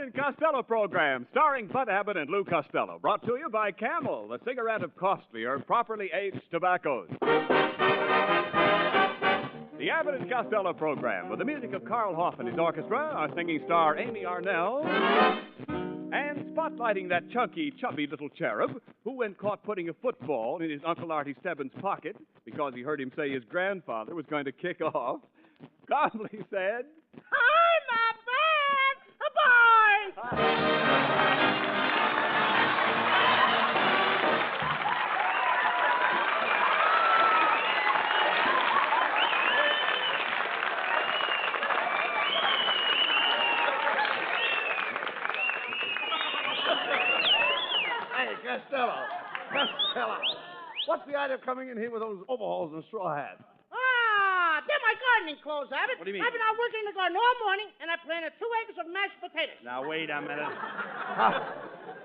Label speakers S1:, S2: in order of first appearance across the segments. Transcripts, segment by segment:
S1: and Costello program, starring Bud Abbott and Lou Costello. Brought to you by Camel, the cigarette of costlier, properly aged tobaccos. The Abbott and Costello program, with the music of Carl Hoff and his orchestra, our singing star Amy Arnell, and spotlighting that chunky, chubby little cherub who, when caught putting a football in his Uncle Artie Stebbins' pocket because he heard him say his grandfather was going to kick off, calmly said,
S2: I'm a bad boy!
S3: Hey, Costello. What's the idea of coming in here with those overalls and a straw hat?
S2: They're my gardening clothes, Abbott.
S3: What do you mean?
S2: I've been out working in the garden all morning, and I planted 2 acres of mashed potatoes.
S3: Now, wait a minute.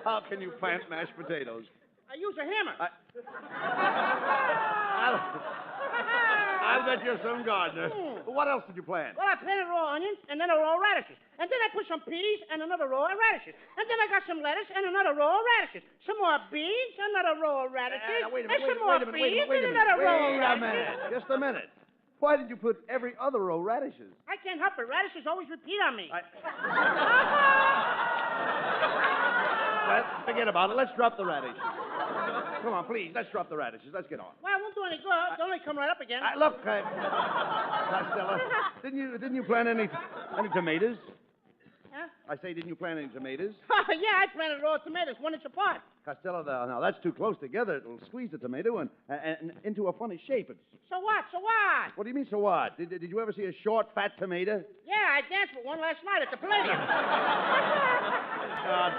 S3: How can you plant mashed potatoes?
S2: I use a hammer.
S3: I'll bet you're some gardener. What else did you plant?
S2: Well, I planted raw onions, and then a row of radishes. And then I put some peas and another row of radishes. And then I got some lettuce and another row of radishes. Some more beans, another row of radishes.
S3: Wait a minute,
S2: and some more beans and another row of radishes.
S3: Just a minute. Why did you put every other row radishes?
S2: I can't help it. Radishes always repeat on me.
S3: Well, forget about it. Let's drop the radishes. Come on, please. Let's drop the radishes. Let's get on.
S2: Well, it won't do any good. They'll only come right up again.
S3: Look, Costello, didn't you plant any tomatoes?
S2: Huh?
S3: I say, didn't you plant any tomatoes?
S2: Yeah, I planted a row of tomatoes, 1 inch apart.
S3: Costello, now that's too close together. It'll squeeze the tomato and into a funny shape.
S2: So what?
S3: What do you mean, so what? Did you ever see a short, fat tomato?
S2: Yeah, I danced with one last night at the Palladium.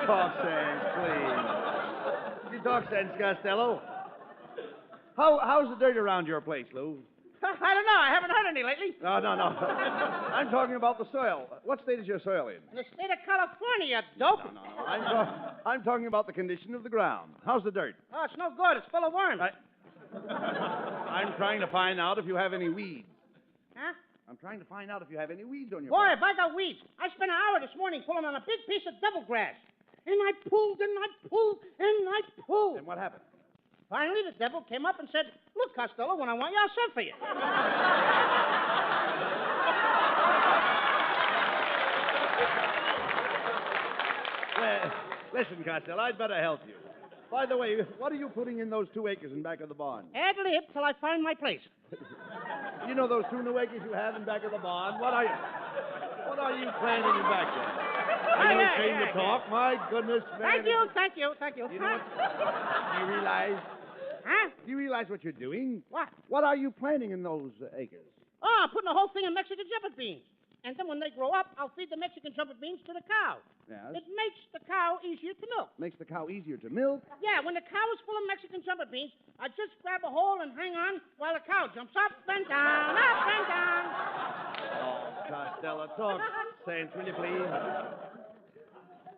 S3: Talk sense, please. You talk sense, Costello. How's the dirt around your place, Lou?
S2: I don't know. I haven't heard any lately.
S3: No. I'm talking about the soil. What state is your soil in?
S2: In the state of California, dope.
S3: No. I'm talking about the condition of the ground. How's the dirt?
S2: Oh, it's no good. It's full of worms.
S3: I'm trying to find out if you have any weeds.
S2: Huh?
S3: I'm trying to find out if you have any weeds on your
S2: Boy,
S3: farm.
S2: if I got weeds. I spent an hour this morning pulling on a big piece of devil grass. And I pulled, and I pulled, and I pulled.
S3: And what happened?
S2: Finally, the devil came up and said, "Look, Costello, when I want you, I'll send for you."
S3: Well, listen, Costello, I'd better help you. By the way, what are you putting in those 2 acres in back of the barn?
S2: Ad lib till I find my place.
S3: You know those 2 new acres you have in back of the barn? What are you planting in back there? Are you ashamed to talk? My goodness, man.
S2: Thank you.
S3: You know what? Do you realize?
S2: Huh?
S3: Do you realize what you're doing?
S2: What?
S3: What are you planting in those acres?
S2: Oh, I'm putting the whole thing in Mexican trumpet beans. And then when they grow up, I'll feed the Mexican trumpet beans to the cow.
S3: Yes.
S2: It makes the cow easier to milk.
S3: Makes the cow easier to milk.
S2: Yeah, when the cow is full of Mexican trumpet beans, I just grab a hole and hang on while the cow jumps up and down, up and down.
S3: Oh, Costello, talk sense, will you please?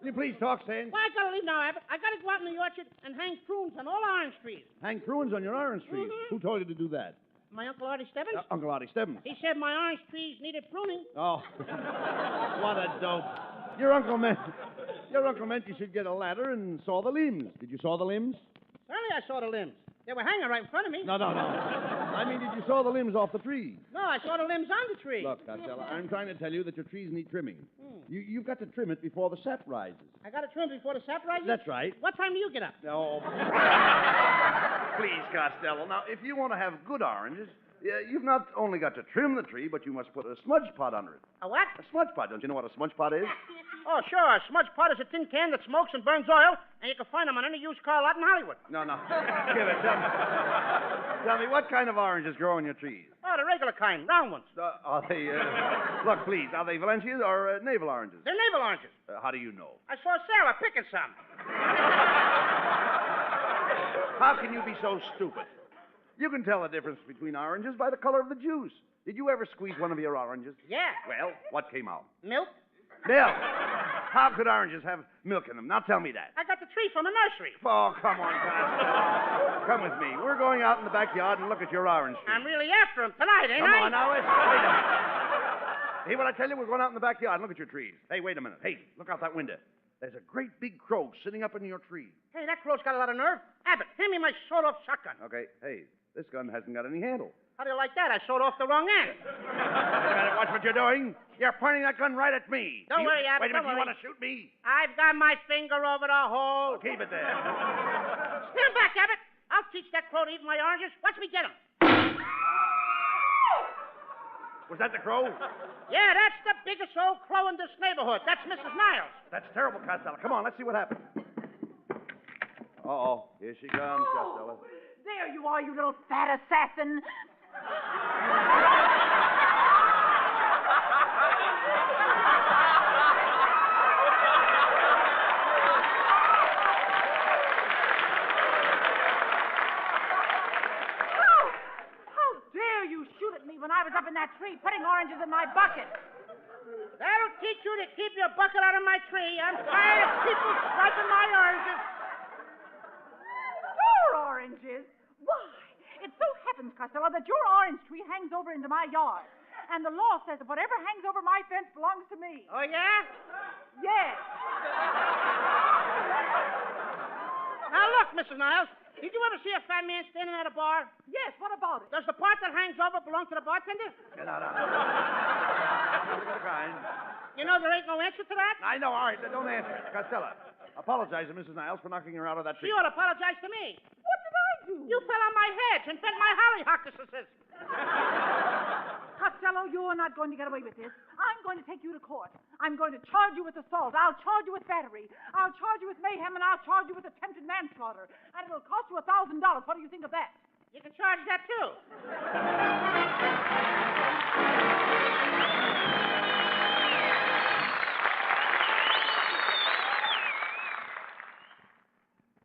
S3: Will you please talk sense?
S2: Well, I gotta leave now, Abbott. I gotta go out in the orchard and hang prunes on all orange trees.
S3: Hang prunes on your orange trees.
S2: Mhm.
S3: Who told you to do that?
S2: My Uncle Artie Stebbins?
S3: Uncle Artie Stebbins.
S2: He said my orange trees needed pruning.
S3: Oh, what a dope. Your uncle meant you should get a ladder and saw the limbs. Did you saw the limbs?
S2: Certainly I saw the limbs. They were hanging right in front of me.
S3: No. I mean, did you saw the limbs off the tree?
S2: No, I saw the limbs on the tree.
S3: Look, Costello, I'm trying to tell you that your trees need trimming.
S2: Hmm.
S3: You've got to trim it before the sap rises.
S2: I gotta trim before the sap rises?
S3: That's right.
S2: What time do you get up?
S3: Oh. Please, Costello. Now, if you want to have good oranges, you've not only got to trim the tree, but you must put a smudge pot under it.
S2: A what?
S3: A smudge pot. Don't you know what a smudge pot is?
S2: Oh, sure. A smudge pot is a tin can that smokes and burns oil, and you can find them on any used car lot in Hollywood.
S3: No. Give it. Tell me, what kind of oranges grow on your trees?
S2: Oh, the regular kind, round ones.
S3: Are they, look, please, are they Valencias or navel oranges?
S2: They're navel oranges.
S3: How do you know?
S2: I saw Sarah picking some.
S3: How can you be so stupid? You can tell the difference between oranges by the color of the juice. Did you ever squeeze one of your oranges?
S2: Yeah.
S3: Well, what came out?
S2: Milk?
S3: Milk. How could oranges have milk in them? Now tell me that.
S2: I got the tree from the nursery.
S3: Oh, come on, Costello. Come with me. We're going out in the backyard and look at your orange tree.
S2: I'm really after him tonight, ain't
S3: Come
S2: I?
S3: on, now, wait a minute. Hey, what I tell you, we're going out in the backyard and look at your trees. Hey, wait a minute. Hey, look out that window. There's a great big crow sitting up in your tree.
S2: Hey, that crow's got a lot of nerve. Abbott, hand me my sawed-off shotgun.
S3: Okay, hey, this gun hasn't got any handle.
S2: How do you like that? I sawed off the wrong end.
S3: You better watch what you're doing. You're pointing that gun right at me.
S2: Don't worry, Abbott.
S3: Wait a minute,
S2: don't
S3: you
S2: worry.
S3: want to shoot me?
S2: I've got my finger over the hole.
S3: Well, keep it there.
S2: Stand back, Abbott. I'll teach that crow to eat my oranges. Watch me get him.
S3: Was that the crow?
S2: Yeah, that's the biggest old crow in this neighborhood. That's Mrs. Niles.
S3: That's terrible, Costello. Come on, let's see what happens. Uh-oh. Here she comes, Costello.
S4: There you are, you little fat assassin. How dare you shoot at me when I was up in that tree putting oranges in my bucket?
S2: That'll teach you to keep your bucket out of my tree. I'm tired of people swiping my oranges.
S4: Your oranges? Why? It so happens, Costello, that your orange tree hangs over into my yard. And the law says that whatever hangs over my fence belongs to me.
S2: Oh, yeah?
S4: Yes.
S2: Now, look, Mrs. Niles. Did you ever see a fat man standing at a bar?
S4: Yes, what about it?
S2: Does the part that hangs over belong to the bartender?
S3: No. Look at the kind.
S2: You know there ain't no answer to that?
S3: I know. All right, don't answer it. Costello, apologize to Mrs. Niles for knocking her out of that tree.
S2: She ought to apologize to me.
S4: What did I do?
S2: You fell on my hedge and bent my hollyhockuses.
S4: Costello, you're not going to get away with this. I'm going to take you to court. I'm going to charge you with assault. I'll charge you with battery. I'll charge you with mayhem, and I'll charge you with attempted manslaughter. And it'll cost you $1,000. What do you think of that?
S2: You can charge that, too.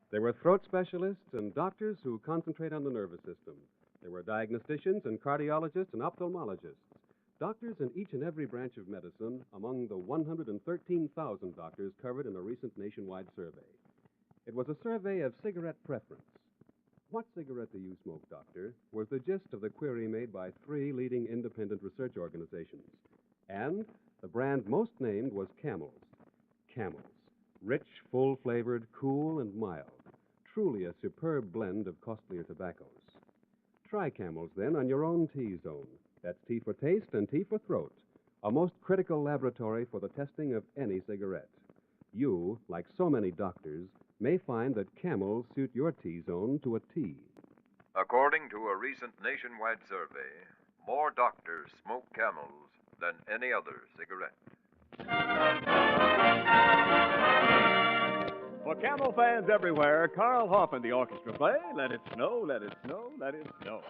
S5: There were throat specialists and doctors who concentrate on the nervous system. There were diagnosticians and cardiologists and ophthalmologists. Doctors in each and every branch of medicine among the 113,000 doctors covered in a recent nationwide survey. It was a survey of cigarette preference. What cigarette do you smoke, doctor? Was the gist of the query made by 3 leading independent research organizations. And the brand most named was Camels. Camels. Rich, full-flavored, cool, and mild. Truly a superb blend of costlier tobaccos. Try Camels, then, on your own T-zone. That's T for taste and T for throat. A most critical laboratory for the testing of any cigarette. You, like so many doctors, may find that Camels suit your T-zone to a T.
S6: According to a recent nationwide survey, more doctors smoke Camels than any other cigarette.
S1: For Camel fans everywhere, Carl Hoff and the orchestra play Let It Snow, Let It Snow, Let It Snow.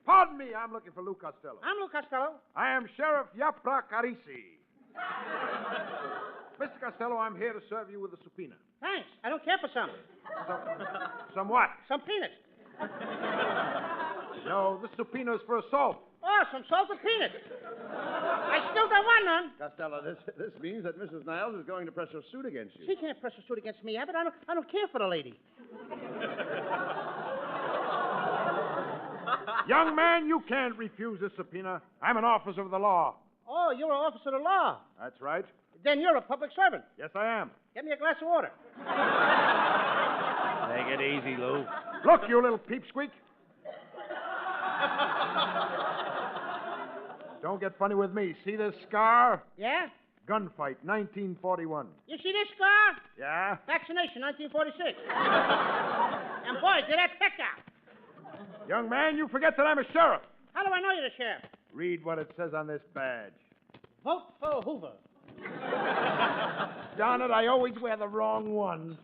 S3: Pardon me, I'm looking for Lou Costello.
S2: I'm Lou Costello.
S3: I am Sheriff Yapra Carisi. Mr. Costello, I'm here to serve you with a subpoena.
S2: Thanks. I don't care for some.
S3: Some what?
S2: Some peanuts.
S3: No, this subpoena is for assault.
S2: Oh, some salted peanuts. I still don't want none.
S3: Costello, this means that Mrs. Niles is going to press her suit against you.
S2: She can't press a suit against me, Abbott. I don't care for the lady.
S3: Young man, you can't refuse this subpoena. I'm an officer of the law.
S2: Oh, you're an officer of the law.
S3: That's right.
S2: Then you're a public servant.
S3: Yes, I am.
S2: Get me a glass of water.
S3: Take it easy, Lou. Look, you little peepsqueak. Don't get funny with me. See this scar?
S2: Yeah?
S3: Gunfight, 1941.
S2: You see this scar?
S3: Yeah?
S2: Vaccination, 1946. And boy, did that pick out.
S3: Young man, you forget that I'm a sheriff.
S2: How do I know you're the sheriff?
S3: Read what it says on this badge.
S2: Vote for Hoover.
S3: Darn it, I always wear the wrong one.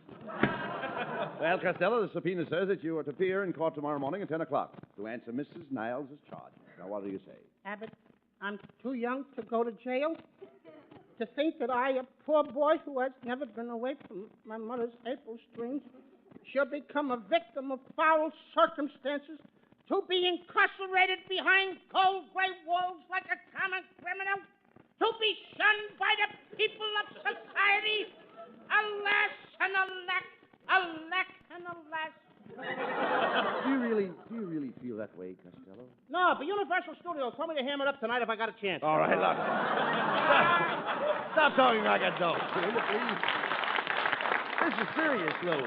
S7: Well, Costello, the subpoena says that you are to appear in court tomorrow morning at 10 o'clock to answer Mrs. Niles' charge. Now, what do you say?
S2: Abbott, I'm too young to go to jail. To think that I, a poor boy who has never been away from my mother's April strings, shall become a victim of foul circumstances, to be incarcerated behind cold gray walls like a common criminal, to be shunned by the people of society. Alas and alack, alack and alas.
S7: Do you really feel that way, Costello?
S2: No, but Universal Studios told me to ham it up tonight if I got a chance.
S7: All right, look. Stop talking like a dope, will you, please? This is serious, Lou.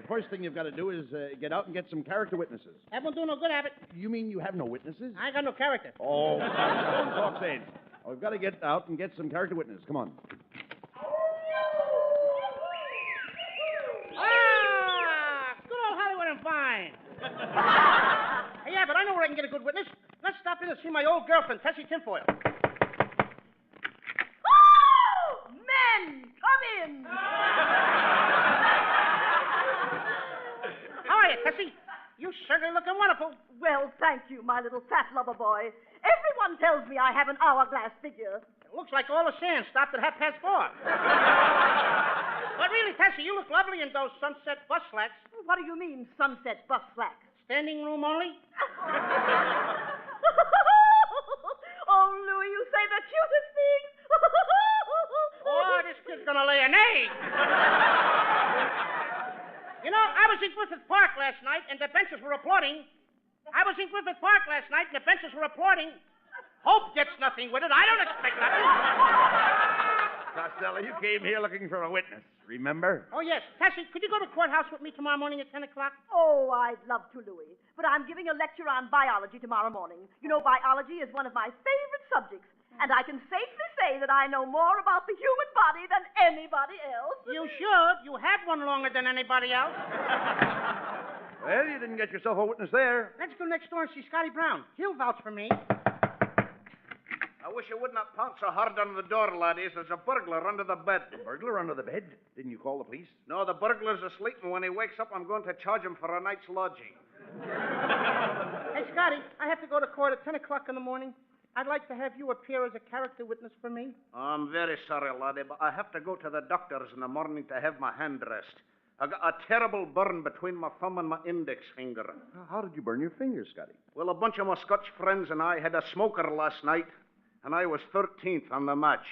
S7: The first thing you've got to do is get out and get some character witnesses.
S2: That won't do no good, Abbott.
S7: You mean you have no witnesses?
S2: I ain't got no character.
S7: Oh, don't talk sense. We've got to get out and get some character witnesses. Come on.
S2: Good old Hollywood and fine. Hey, yeah, but I know where I can get a good witness. Let's stop in and see my old girlfriend, Tessie Tinfoil.
S4: Oh! Men, come in!
S2: How are you, Tessie? You certainly looking wonderful.
S8: Well, thank you, my little fat lover boy. Everyone tells me I have an hourglass figure.
S2: It looks like all the sand stopped at 4:30. But really, Tessie, you look lovely in those sunset bus slacks.
S8: What do you mean, sunset bus slacks?
S2: Standing room only?
S8: Oh, Louis, you say the cutest things.
S2: Oh, this kid's gonna lay an egg. You know, I was in Griffith Park last night, and the benches were applauding. Hope gets nothing with it. I don't expect nothing.
S7: Costello, you came here looking for a witness, remember?
S2: Oh, yes. Tessie, could you go to courthouse with me tomorrow morning at 10 o'clock?
S8: Oh, I'd love to, Louis. But I'm giving a lecture on biology tomorrow morning. You know, biology is one of my favorite subjects. And I can safely say that I know more about the human body than anybody else.
S2: You should. You had one longer than anybody else.
S7: Well, you didn't get yourself a witness there.
S2: Let's go next door and see Scotty Brown. He'll vouch for me.
S9: I wish you would not pounce so hard on the door, laddies. There's a burglar under the bed.
S7: A burglar under the bed? Didn't you call the police?
S9: No, the burglar's asleep, and when he wakes up, I'm going to charge him for a night's lodging.
S2: Hey, Scotty, I have to go to court at 10 o'clock in the morning. I'd like to have you appear as a character witness for me.
S9: I'm very sorry, laddie, but I have to go to the doctor's in the morning to have my hand dressed. I got a terrible burn between my thumb and my index finger.
S7: How did you burn your fingers, Scotty?
S9: Well, a bunch of my Scotch friends and I had a smoker last night, and I was 13th on the match.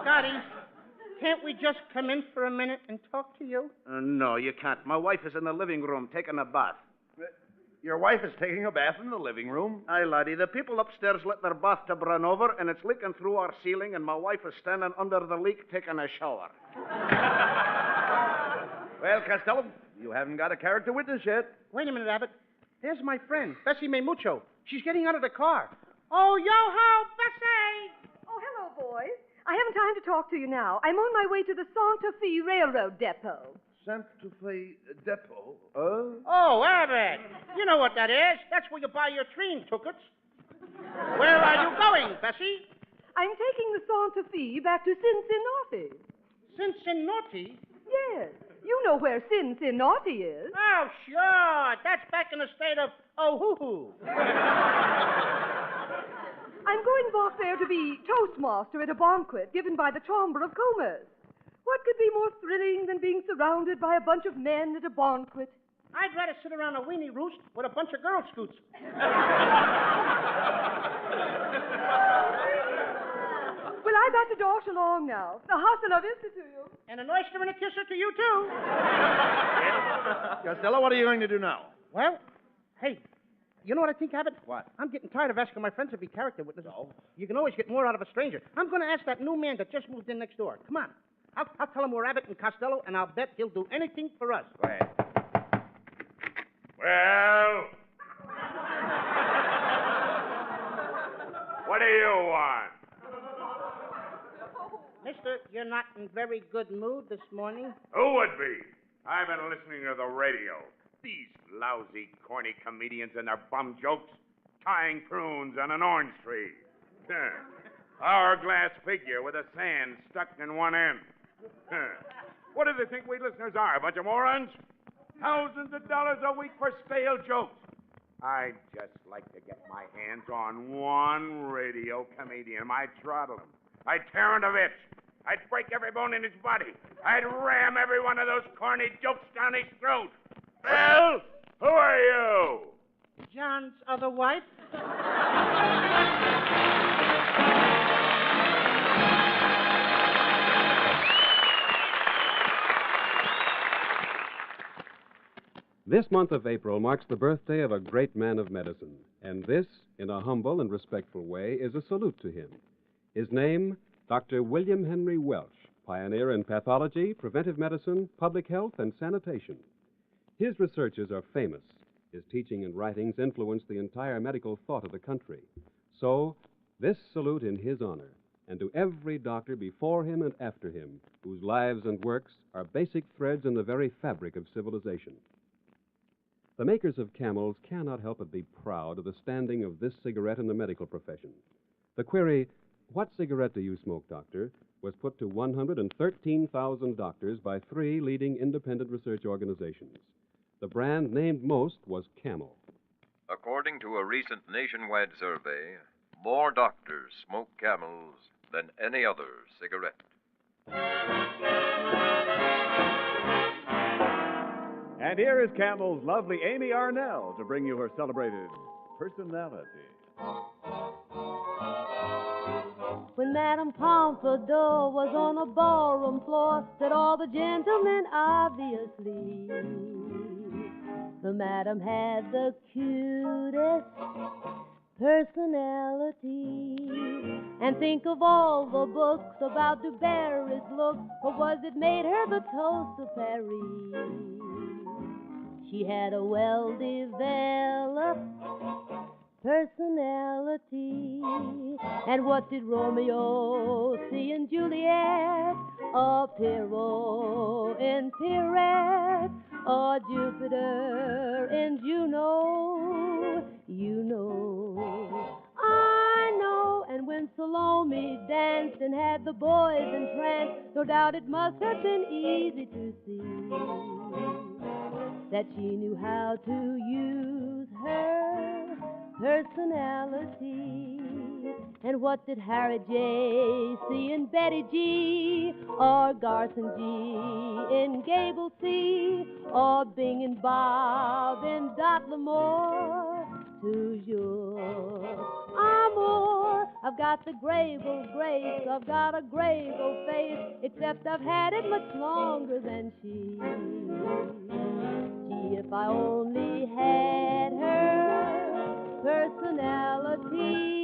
S2: Scotty, can't we just come in for a minute and talk to you?
S9: No, you can't. My wife is in the living room taking a bath.
S7: Your wife is taking a bath in the living room?
S9: Aye, laddie. The people upstairs let their bathtub run over, and it's leaking through our ceiling, and my wife is standing under the leak taking a shower.
S7: Well, Costello, you haven't got a character witness yet.
S2: Wait a minute, Abbott. There's my friend, Bessie May Mucho. She's getting out of the car. Oh, yo-ho, Bessie!
S10: Oh, hello, boys. I haven't time to talk to you now. I'm on my way to the Santa Fe Railroad Depot.
S7: Santa Fe Depot?
S2: Oh, Abbott. You know what that is. That's where you buy your train tickets. Where are you going, Bessie?
S10: I'm taking the Santa Fe back to Cincinnati.
S2: Cincinnati?
S10: Yes. You know where Cincinnati is.
S2: Oh, sure. That's back in the state of Oh-hoo-hoo.
S10: I'm going back there to be toastmaster at a banquet given by the Chamber of Commerce. What could be more thrilling than being surrounded by a bunch of men at a banquet?
S2: I'd rather sit around a weenie roost with a bunch of Girl Scouts.
S10: Well, I got to dash along now. The hustle of vista to you.
S2: And an oyster and a kisser to you, too.
S7: Costello, what are you going to do now?
S2: Well, hey, You know what I think, Abbott?
S3: What?
S2: I'm getting tired of asking my friends to be character witnesses.
S3: So?
S2: You can always get more out of a stranger. I'm going to ask that new man that just moved in next door. Come on. I'll tell him we're Abbott and Costello, and I'll bet he'll do anything for us.
S3: Go ahead.
S11: Well? What do you want?
S2: Mister, you're not in very good mood this morning.
S11: Who would be? I've been listening to the radio. These lousy, corny comedians and their bum jokes. Tying prunes on an orange tree. Hourglass figure with a sand stuck in one end. What do they think we listeners are, a bunch of morons? Thousands of dollars a week for stale jokes. I'd just like to get my hands on one radio comedian. I'd throttle him. I'd tear him to bits. I'd break every bone in his body. I'd ram every one of those corny jokes down his throat. Well, who are you?
S2: John's other wife?
S5: This month of April marks the birthday of a great man of medicine, and this, in a humble and respectful way, is a salute to him. His name, Dr. William Henry Welch, pioneer in pathology, preventive medicine, public health, and sanitation. His researches are famous. His teaching and writings influence the entire medical thought of the country. So, this salute in his honor, and to every doctor before him and after him, whose lives and works are basic threads in the very fabric of civilization. The makers of Camels cannot help but be proud of the standing of this cigarette in the medical profession. The query, "What cigarette do you smoke, doctor?" was put to 113,000 doctors by 3 leading independent research organizations. The brand named most was Camel.
S6: According to a recent nationwide survey, more doctors smoke Camels than any other cigarette.
S1: And here is Camel's lovely Amy Arnell to bring you her celebrated personality.
S12: When Madame Pompadour was on a ballroom floor, said all the gentlemen obviously, the Madame had the cutest personality. And think of all the books about Du Barry's looks, or was it made her the toast of Paris? She had a well-developed personality. And what did Romeo see in Juliet? A Pierrot in Pierrette, or Jupiter in Juno? You know, I know. And when Salome danced and had the boys entranced, no doubt it must have been easy to see that she knew how to use her personality. And what did Harry J. see in Betty G, or Garson G. in Gable C, or Bing and Bob in Dot Lamore? Toujours amour. I've got the Grable grace, I've got a Grable face, except I've had it much longer than she. Gee, if I only had her personality.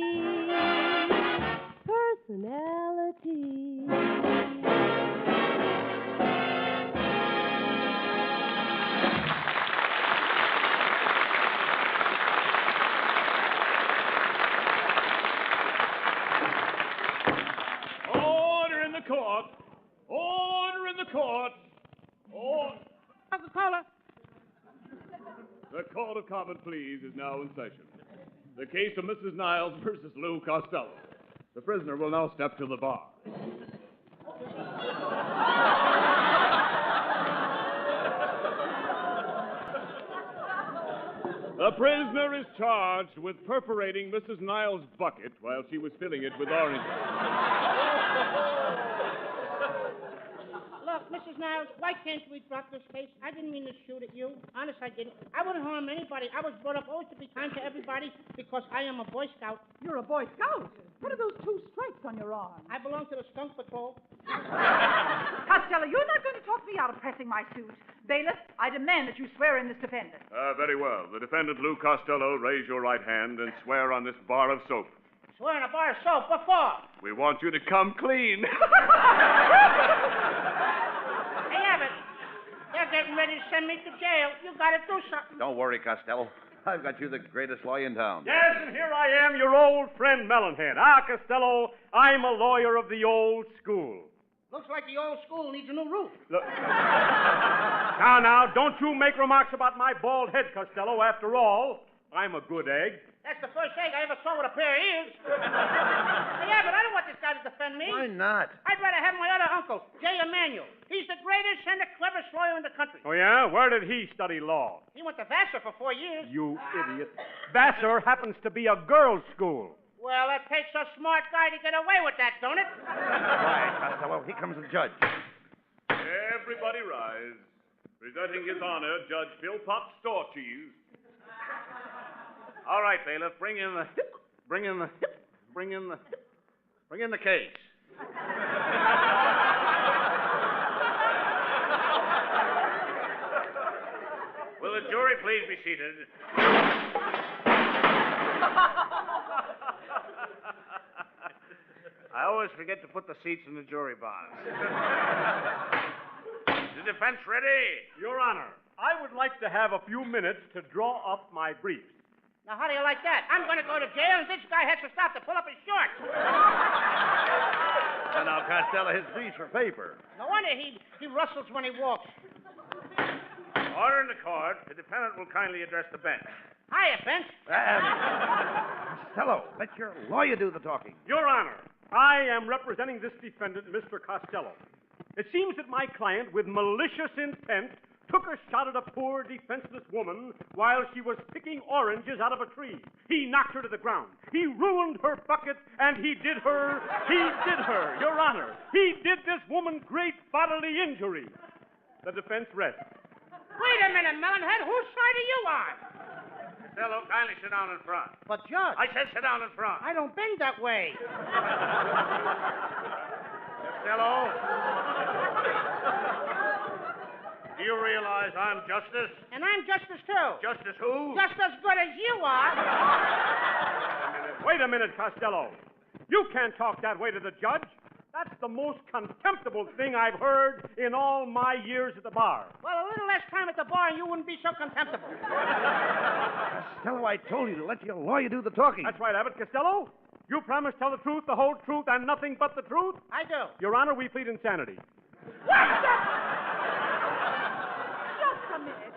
S1: Order in the court! Order in the court!
S2: Coca-Cola.
S1: The Court of Common Pleas is now in session. The case of Mrs. Niles versus Lou Costello. The prisoner will now step to the bar. The prisoner is charged with perforating Mrs. Niles' bucket while she was filling it with oranges.
S2: Look, Mrs. Niles, why can't we drop this case? I didn't mean to shoot at you. Honest, I didn't. I wouldn't harm anybody. I was brought up always to be kind to everybody because I am a Boy Scout.
S4: You're a Boy Scout? What are those 2 stripes on your arm?
S2: I belong to the Skunk Patrol.
S4: Costello, you're not going to talk me out of pressing my suit. Bailiff, I demand that you swear in this defendant.
S1: Very well. The defendant, Lou Costello, raise your right hand and swear on this bar of soap.
S2: Swear in a bar of soap. What for?
S1: We want you to come clean.
S2: Hey, Abbott, they're getting ready to send me to jail. You got to do something.
S3: Don't worry, Costello. I've got you the greatest lawyer in town.
S13: Yes, and here I am, your old friend Melonhead. Costello, I'm a lawyer of the old school.
S2: Looks like the old school needs a new roof.
S13: Look. Now, don't you make remarks about my bald head, Costello. After all, I'm a good egg.
S2: That's the first egg I ever saw with a pair of ears. Hey, Abbott, I don't want this guy to defend me.
S3: Why not?
S2: I'd rather have my other uncle, J. Emanuel. He's the greatest and the cleverest lawyer in the country.
S13: Oh, yeah? Where did he study law?
S2: He went to Vassar for 4 years.
S13: You idiot. Vassar happens to be a girls' school.
S2: Well, that takes a smart guy to get away with that, don't it?
S3: Quiet, Costello. Here comes the judge.
S1: Everybody rise. Presenting His Honor, Judge Philpott Storecheese. All right, bailiff, bring in the case. Will the jury please be seated? I always forget to put the seats in the jury box. Is the defense ready?
S13: Your Honor, I would like to have a few minutes to draw up my briefs.
S2: Now, how do you like that? I'm going to go to jail, and this guy has to stop to pull up his shorts.
S3: Now, Costello, his briefs for paper.
S2: No wonder he rustles when he walks.
S1: Order in the court. The defendant will kindly address the bench.
S2: Hiya, bench.
S3: Costello, let your lawyer do the talking.
S13: Your Honor, I am representing this defendant, Mr. Costello. It seems that my client, with malicious intent, took a shot at a poor, defenseless woman while she was picking oranges out of a tree. He knocked her to the ground. He ruined her bucket, and he did her, Your Honor. He did this woman great bodily injury. The defense rests.
S2: Wait a minute, Melonhead. Whose side are you on?
S1: Costello, kindly sit down in front.
S2: But, Judge.
S1: I said sit down in front.
S2: I don't bend that way.
S1: Costello. Do you realize I'm justice?
S2: And I'm justice, too.
S1: Justice who?
S2: Just as good as you are.
S13: Wait a minute, Costello. You can't talk that way to the judge. That's the most contemptible thing I've heard in all my years at the bar.
S2: Well, a little less time at the bar and you wouldn't be so contemptible.
S3: Costello, I told you to let your lawyer do the talking.
S13: That's right, Abbott Costello. You promise to tell the truth, the whole truth, and nothing but the truth?
S2: I do.
S13: Your Honor, we plead insanity.
S4: What the... Just a minute.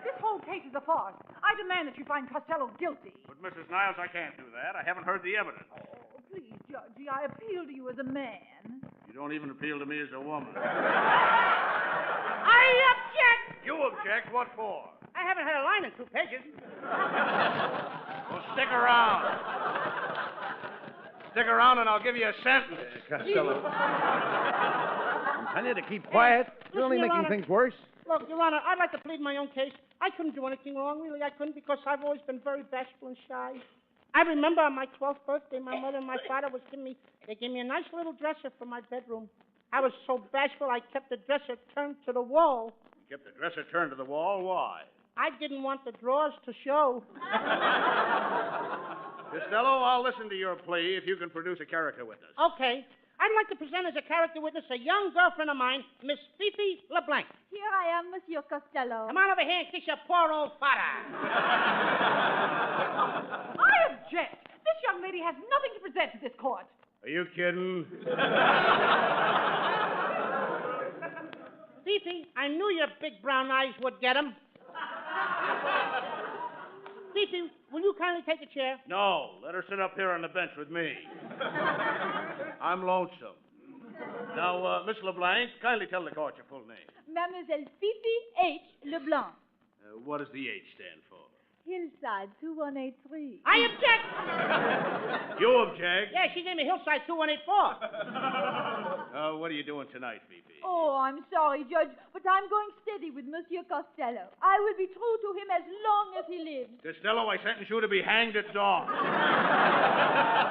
S4: This whole case is a farce. I demand that you find Costello guilty.
S1: But, Mrs. Niles, I can't do that. I haven't heard the evidence.
S4: Oh, please, Judgy, I appeal to you as a man.
S1: You don't even appeal to me as a woman.
S2: I object!
S1: You object? What for?
S2: I haven't had a line in 2 pages.
S1: Well, stick around. Stick around and I'll give you a sentence.
S3: Costello. Continue to keep quiet. You're only
S2: Your
S3: making
S2: Honor.
S3: things worse.
S2: Look, Your Honor, I'd like to plead my own case. I couldn't do anything wrong, really. I couldn't because I've always been very bashful and shy. I remember on my 12th birthday, my mother and my father they gave me a nice little dresser for my bedroom. I was so bashful, I kept the dresser turned to the wall.
S1: You kept the dresser turned to the wall? Why?
S2: I didn't want the drawers to show.
S1: Costello, I'll listen to your plea if you can produce a character witness.
S2: Okay. I'd like to present as a character witness a young girlfriend of mine, Miss Fifi LeBlanc.
S12: Here I am, Monsieur Costello.
S2: Come on over here and kiss your poor old father.
S4: I object. This young lady has nothing to present to this court.
S1: Are you kidding?
S2: Fifi, I knew your big brown eyes would get 'em. Fifi, will you kindly take a chair?
S1: No, let her sit up here on the bench with me. I'm lonesome. Now, Miss LeBlanc, kindly tell the court your full name.
S12: Mademoiselle Fifi H. Leblanc.
S1: What does the H stand for?
S4: Hillside 2183.
S2: I object!
S3: You object?
S2: Yeah, she gave me Hillside 2184.
S3: What are you doing tonight, Phoebe?
S4: Oh, I'm sorry, Judge, but I'm going steady with Monsieur Costello. I will be true to him as long as he lives.
S3: Costello, I sentence you to be hanged at dawn.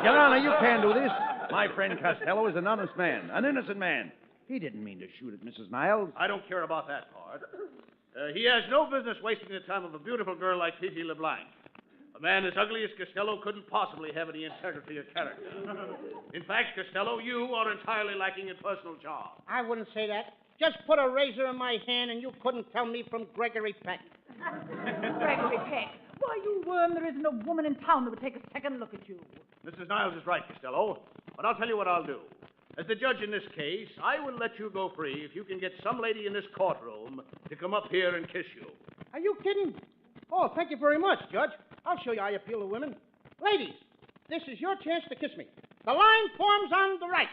S7: Your Honor, you can't do this. My friend Costello is an honest man, an innocent man. He didn't mean to shoot at Mrs. Niles.
S3: I don't care about that part. He has no business wasting the time of a beautiful girl like Fifi LeBlanc. A man as ugly as Costello couldn't possibly have any integrity of character. In fact, Costello, you are entirely lacking in personal charm.
S2: I wouldn't say that. Just put a razor in my hand and you couldn't tell me from Gregory Peck.
S4: Gregory Peck. Why, you worm, there isn't a woman in town that would take a second look at you.
S3: Mrs. Niles is right, Costello. But I'll tell you what I'll do. As the judge in this case, I will let you go free if you can get some lady in this courtroom to come up here and kiss you.
S2: Are you kidding? Oh, thank you very much, Judge. I'll show you how you appeal to women. Ladies, this is your chance to kiss me. The line forms on the right.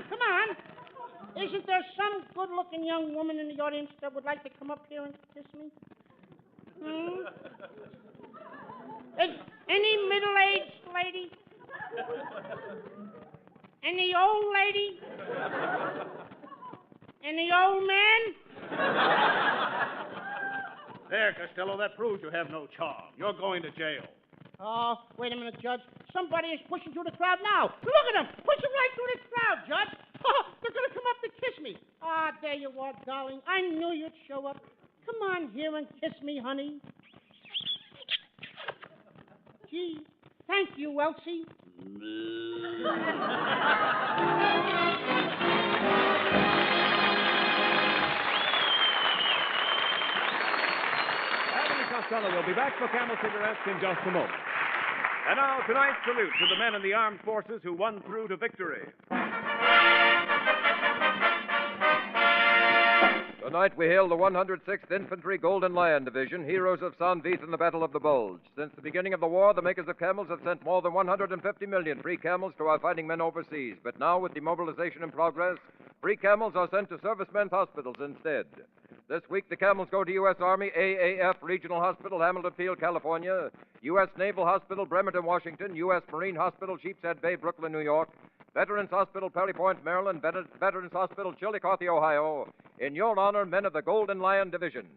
S2: Come on. Isn't there some good-looking young woman in the audience that would like to come up here and kiss me? Any middle-aged lady? Any old lady? Any old man?
S3: There, Costello, that proves you have no charm. You're going to jail.
S2: Oh, wait a minute, Judge. Somebody is pushing through the crowd now. Look at them. Pushing right through the crowd, Judge. Oh, they're going to come up to kiss me. Ah, there you are, darling. I knew you'd show up. Come on here and kiss me, honey. Gee, thank you, Elsie.
S1: Abbott and Costello will be back for Camel Cigarettes in just a moment. And now, tonight's salute to the men in the armed forces who won through to victory.
S6: Tonight we hail the 106th Infantry Golden Lion Division, heroes of San Vith in the Battle of the Bulge. Since the beginning of the war, the makers of camels have sent more than 150 million free camels to our fighting men overseas. But now, with demobilization in progress, free camels are sent to servicemen's hospitals instead. This week, the camels go to U.S. Army AAF Regional Hospital, Hamilton Field, California, U.S. Naval Hospital, Bremerton, Washington, U.S. Marine Hospital, Sheepshead Bay, Brooklyn, New York, Veterans Hospital, Perry Point, Maryland, Veterans Hospital, Chillicothe, Ohio. In your honor, men of the Golden Lion Division.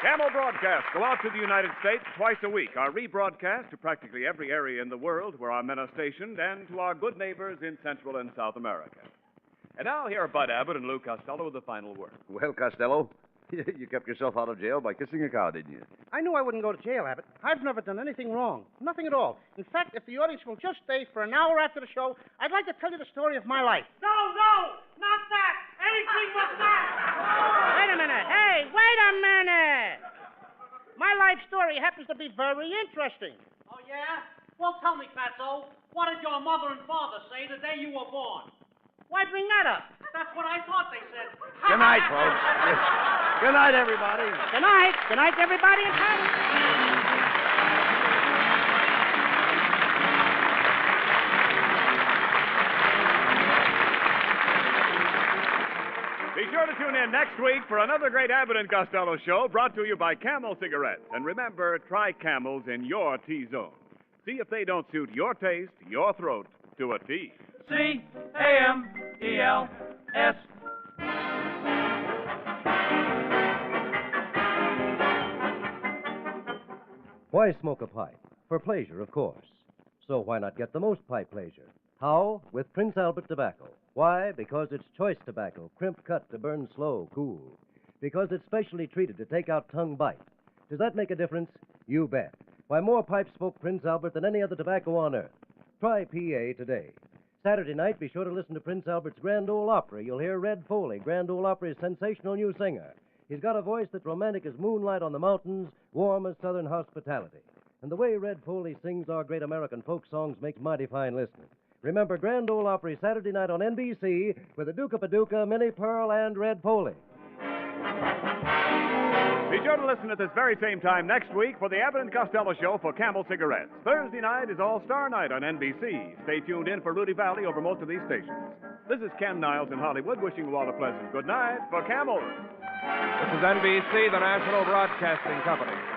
S1: Camel broadcasts go out to the United States twice a week. Our rebroadcast to practically every area in the world where our men are stationed and to our good neighbors in Central and South America. And now here are Bud Abbott and Lou Costello with the final word.
S7: Well, Costello, you kept yourself out of jail by kissing a cow, didn't you?
S2: I knew I wouldn't go to jail, Abbott. I've never done anything wrong. Nothing at all. In fact, if the audience will just stay for an hour after the show, I'd like to tell you the story of my life.
S14: No, not that. Anything but that.
S2: Wait a minute. Hey, wait a minute. My life story happens to be very interesting.
S14: Oh, yeah? Well, tell me, Fatso, what did your mother and father say the day you were born?
S2: Why bring that up?
S14: That's what I thought they said.
S7: Good night, folks. Good night, everybody.
S2: Good night. Good night, everybody in town.
S1: Be sure to tune in next week for another great Abbott and Costello show brought to you by Camel Cigarettes. And remember, try Camels in your T-zone. See if they don't suit your taste, your throat, to a T.
S14: C-A-M-E-L-S.
S15: Why smoke a pipe? For pleasure, of course. So why not get the most pipe pleasure? How? With Prince Albert tobacco. Why? Because it's choice tobacco, crimp cut to burn slow, cool. Because it's specially treated to take out tongue bite. Does that make a difference? You bet. Why, more pipes smoke Prince Albert than any other tobacco on earth. Try PA today. Saturday night, be sure to listen to Prince Albert's Grand Ole Opry. You'll hear Red Foley, Grand Ole Opry's sensational new singer. He's got a voice that's romantic as moonlight on the mountains, warm as southern hospitality. And the way Red Foley sings our great American folk songs makes mighty fine listening. Remember Grand Ole Opry Saturday night on NBC with the Duke of Paducah, Minnie Pearl, and Red Foley.
S1: Be sure to listen at this very same time next week for the Abbott and Costello Show for Camel Cigarettes. Thursday night is All-Star Night on NBC. Stay tuned in for Rudy Valley over most of these stations. This is Ken Niles in Hollywood wishing you all a pleasant good night for Camel.
S6: This is NBC, the National Broadcasting Company.